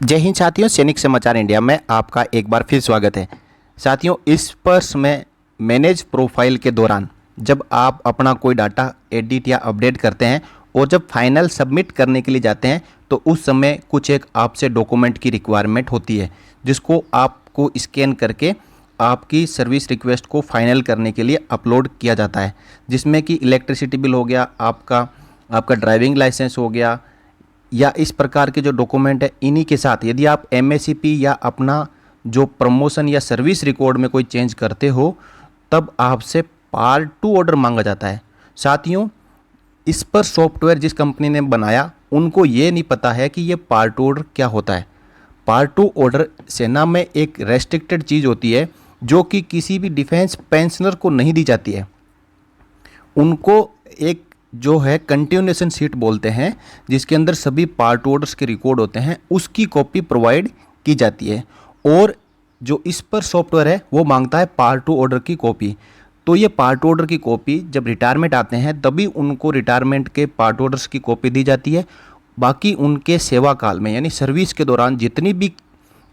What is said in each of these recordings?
जय हिंद साथियों, सैनिक समाचार इंडिया में आपका एक बार फिर स्वागत है। साथियों, इस वर्ष में मैनेज प्रोफाइल के दौरान जब आप अपना कोई डाटा एडिट या अपडेट करते हैं और जब फाइनल सबमिट करने के लिए जाते हैं तो उस समय कुछ एक आपसे डॉक्यूमेंट की रिक्वायरमेंट होती है जिसको आपको स्कैन करके आपकी सर्विस रिक्वेस्ट को फाइनल करने के लिए अपलोड किया जाता है, जिसमें कि इलेक्ट्रिसिटी बिल हो गया, आपका ड्राइविंग लाइसेंस हो गया, या इस प्रकार के जो डॉक्यूमेंट है इन्हीं के साथ यदि आप एमएससीपी या अपना जो प्रमोशन या सर्विस रिकॉर्ड में कोई चेंज करते हो तब आपसे पार्ट 2 ऑर्डर मांगा जाता है। साथियों, इस पर सॉफ्टवेयर जिस कंपनी ने बनाया उनको ये नहीं पता है कि ये पार्ट 2 ऑर्डर क्या होता है। पार्ट 2 ऑर्डर सेना में एक रेस्ट्रिक्टेड चीज़ होती है जो कि किसी भी डिफेंस पेंशनर को नहीं दी जाती है। उनको एक जो है कंटिन्यूएशन शीट बोलते हैं जिसके अंदर सभी पार्ट ऑर्डर्स के रिकॉर्ड होते हैं, उसकी कॉपी प्रोवाइड की जाती है। और जो इस पर सॉफ्टवेयर है वो मांगता है पार्ट 2 ऑर्डर की कॉपी। तो ये पार्ट ऑर्डर की कॉपी जब रिटायरमेंट आते हैं तभी उनको रिटायरमेंट के पार्ट ऑर्डर्स की कॉपी दी जाती है। बाकी उनके सेवा काल में यानी सर्विस के दौरान जितनी भी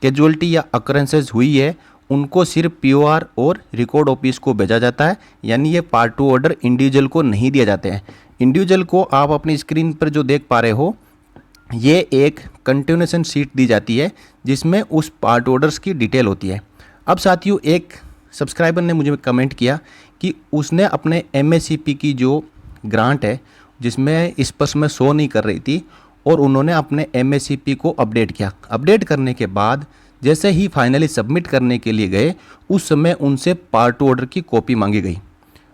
कैजुअल्टी या अकरेंसेस हुई है उनको सिर्फ पीओआर और रिकॉर्ड ऑफिस को भेजा जाता है, यानी ये पार्ट 2 ऑर्डर इंडिविजुअल को नहीं दिए जाते हैं। इंडिविजुअल को आप अपनी स्क्रीन पर जो देख पा रहे हो ये एक कंटिन्यूएशन शीट दी जाती है जिसमें उस पार्ट ऑर्डर्स की डिटेल होती है। अब साथियों, एक सब्सक्राइबर ने मुझे कमेंट किया कि उसने अपने एमएससीपी की जो ग्रांट है जिसमें इस पर में शो नहीं कर रही थी और उन्होंने अपने एमएससीपी को अपडेट किया। अपडेट करने के बाद जैसे ही फाइनली सबमिट करने के लिए गए उस समय उनसे पार्ट ऑर्डर की कॉपी मांगी गई।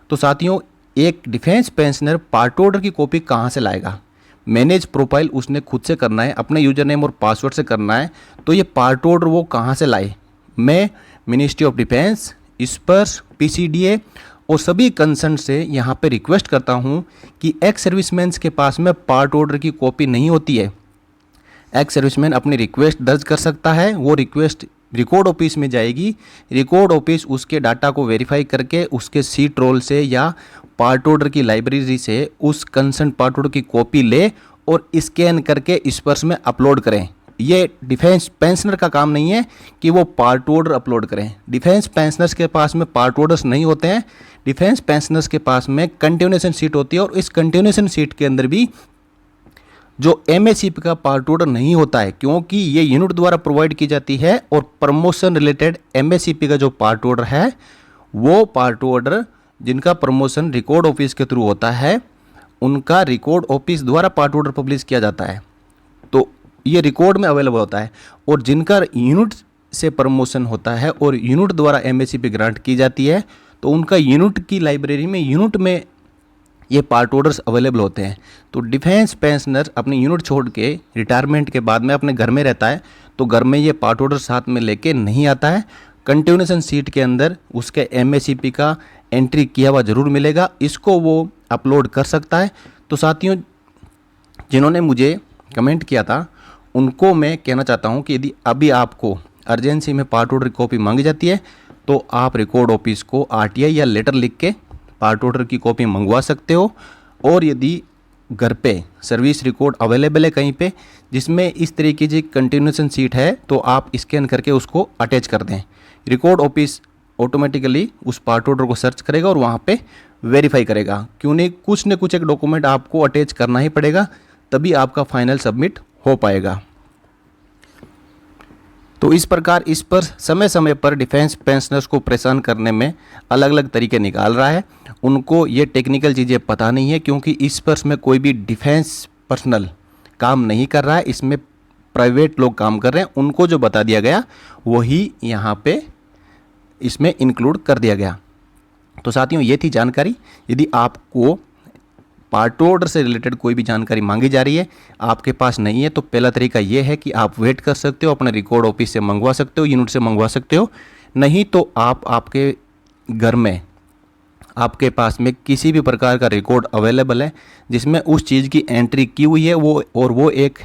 तो साथियों, एक डिफेंस पेंशनर पार्ट ऑर्डर की कॉपी कहाँ से लाएगा? मैनेज प्रोफाइल उसने खुद से करना है, अपने यूजर नेम और पासवर्ड से करना है। तो ये पार्ट ऑर्डर वो कहाँ से लाए? मैं मिनिस्ट्री ऑफ डिफेंस, स्पर्श, पीसीडीए और सभी कंसर्न से यहाँ पे रिक्वेस्ट करता हूँ कि एक्स सर्विसमैन के पास में पार्ट ऑर्डर की कॉपी नहीं होती है। एक्स सर्विसमैन अपनी रिक्वेस्ट दर्ज कर सकता है, वो रिक्वेस्ट रिकॉर्ड ऑफिस में जाएगी, रिकॉर्ड ऑफिस उसके डाटा को वेरीफाई करके उसके सीट रोल से या पार्ट ऑर्डर की लाइब्रेरी से उस कंसर्न पार्ट ऑर्डर की कॉपी ले और स्कैन करके स्पर्श में अपलोड करें। ये डिफेंस पेंशनर का काम नहीं है कि वो पार्ट ऑर्डर अपलोड करें। डिफेंस पेंशनर्स के पास में पार्ट ऑर्डर्स नहीं होते हैं, डिफेंस पेंशनर्स के पास में कंटिन्यूएशन शीट होती है और इस कंटिन्यूएशन शीट के अंदर भी जो एमएससीपी का पार्ट ऑर्डर नहीं होता है क्योंकि ये यूनिट द्वारा प्रोवाइड की जाती है। और प्रमोशन रिलेटेड एमएससीपी का जो पार्ट ऑर्डर है वो पार्ट ऑर्डर जिनका प्रमोशन रिकॉर्ड ऑफिस के थ्रू होता है उनका रिकॉर्ड ऑफिस द्वारा पार्ट ऑर्डर पब्लिश किया जाता है, तो ये रिकॉर्ड में अवेलेबल होता है। और जिनका यूनिट से प्रमोशन होता है और यूनिट द्वारा एमएससीपी ग्रांट की जाती है तो उनका यूनिट की लाइब्रेरी में यूनिट में ये पार्ट ऑर्डर्स अवेलेबल होते हैं। तो डिफेंस पेंशनर अपनी यूनिट छोड़ के रिटायरमेंट के बाद में अपने घर में रहता है तो घर में ये पार्ट ऑर्डर साथ में लेके नहीं आता है। कंटिन्यूएशन शीट के अंदर उसके एमएससीपी का एंट्री किया हुआ जरूर मिलेगा, इसको वो अपलोड कर सकता है। तो साथियों, जिन्होंने मुझे कमेंट किया था उनको मैं कहना चाहता हूँ कि यदि अभी आपको अर्जेंसी में पार्ट ऑर्डर की कॉपी मांगी जाती है तो आप रिकॉर्ड ऑफिस को आरटीआई या लेटर लिख के पार्ट ऑर्डर की कॉपी मंगवा सकते हो। और यदि घर पे सर्विस रिकॉर्ड अवेलेबल है कहीं पे जिसमें इस तरीके की कंटिन्यूएशन शीट है तो आप स्कैन करके उसको अटैच कर दें। रिकॉर्ड ऑफिस ऑटोमेटिकली उस पार्ट ऑर्डर को सर्च करेगा और वहाँ पे वेरीफाई करेगा। क्यों नहीं, कुछ न कुछ एक डॉक्यूमेंट आपको अटैच करना ही पड़ेगा, तभी आपका फाइनल सबमिट हो पाएगा। तो इस प्रकार इस पर समय समय पर डिफेंस पेंशनर्स को परेशान करने में अलग अलग तरीके निकाल रहा है। उनको ये टेक्निकल चीज़ें पता नहीं है क्योंकि इस पर में कोई भी डिफेंस पर्सनल काम नहीं कर रहा है, इसमें प्राइवेट लोग काम कर रहे हैं। उनको जो बता दिया गया वही यहाँ पे इसमें इंक्लूड कर दिया गया। तो साथियों, ये थी जानकारी। यदि आपको पार्ट ऑर्डर से रिलेटेड कोई भी जानकारी मांगी जा रही है आपके पास नहीं है तो पहला तरीका ये है कि आप वेट कर सकते हो, अपने रिकॉर्ड ऑफिस से मंगवा सकते हो, यूनिट से मंगवा सकते हो। नहीं तो आप आपके घर में आपके पास में किसी भी प्रकार का रिकॉर्ड अवेलेबल है जिसमें उस चीज़ की एंट्री की हुई है वो एक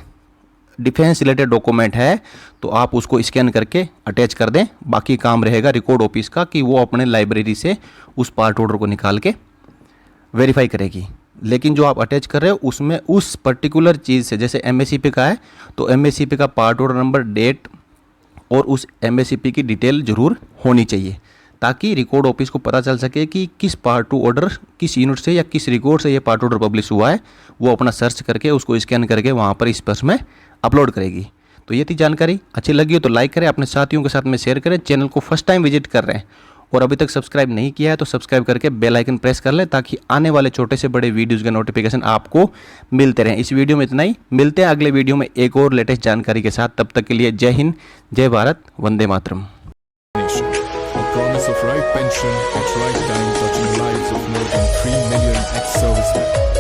डिफेंस रिलेटेड डॉक्यूमेंट है तो आप उसको स्कैन करके अटैच कर दें। बाकी काम रहेगा रिकॉर्ड ऑफिस का कि वो अपने लाइब्रेरी से उस पार्ट ऑर्डर को निकाल के वेरीफाई करेगी। लेकिन जो आप अटैच कर रहे हो उसमें उस पर्टिकुलर चीज़ से, जैसे एमएससीपी का है तो एमएससीपी का पार्ट ऑर्डर नंबर, डेट और उस एमएससीपी की डिटेल जरूर होनी चाहिए, ताकि रिकॉर्ड ऑफिस को पता चल सके कि किस पार्ट टू ऑर्डर, किस यूनिट से या किस रिकॉर्ड से ये पार्ट ऑर्डर पब्लिश हुआ है। वो अपना सर्च करके उसको स्कैन करके वहाँ पर इस पर्स में अपलोड करेगी। तो ये थी जानकारी। अच्छी लगी हो तो लाइक करें, अपने साथियों के साथ में शेयर करें। चैनल को फर्स्ट टाइम विजिट कर रहे हैं और अभी तक सब्सक्राइब नहीं किया है तो सब्सक्राइब करके बेल आइकन प्रेस कर लें, ताकि आने वाले छोटे से बड़े वीडियोज़ के नोटिफिकेशन आपको मिलते रहें। इस वीडियो में इतना ही, मिलते हैं अगले वीडियो में एक और लेटेस्ट जानकारी के साथ। तब तक के लिए जय हिंद, जय Bharat, Vande Mataram. A promise of right pension at right time, touching lives of more than 3 million ex-servicemen.